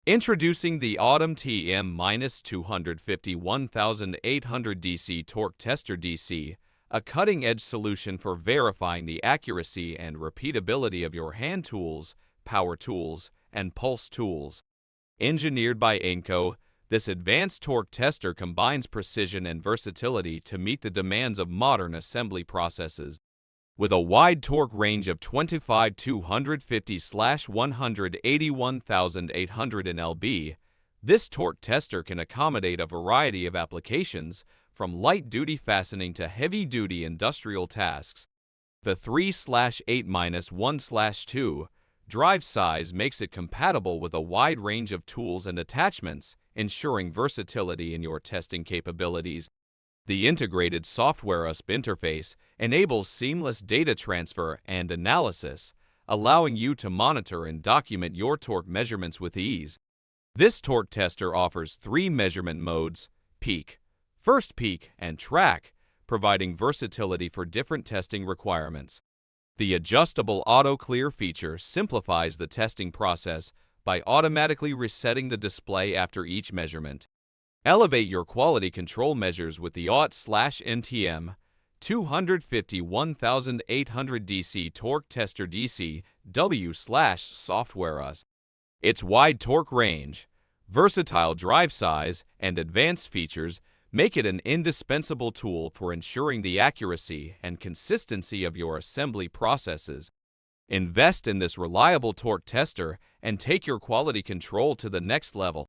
Introducing the MTM-250-1800DC Torque Tester DC, a cutting-edge solution for verifying the accuracy and repeatability of your hand tools, power tools, and pulse tools. Engineered by AIMCO, this advanced torque tester combines precision and versatility to meet the demands of modern assembly processes. With a wide torque range of 25-250/181,800 lb, this torque tester can accommodate a variety of applications, from light-duty fastening to heavy-duty industrial tasks. The 3/8-1/2 drive size makes it compatible with a wide range of tools and attachments, ensuring versatility in your testing capabilities. The integrated SoftwareUSB interface enables seamless data transfer and analysis, allowing you to monitor and document your torque measurements with ease. This torque tester offers 3 measurement modes: peak, first peak, and track, providing versatility for different testing requirements. The adjustable auto-clear feature simplifies the testing process by automatically resetting the display after each measurement. Elevate your quality control measures with the AUET/MTM-250-1800DC Torque Tester DC W/SoftwareUSB. Its wide torque range, versatile drive size, and advanced features make it an indispensable tool for ensuring the accuracy and consistency of your assembly processes. Invest in this reliable torque tester and take your quality control to the next level.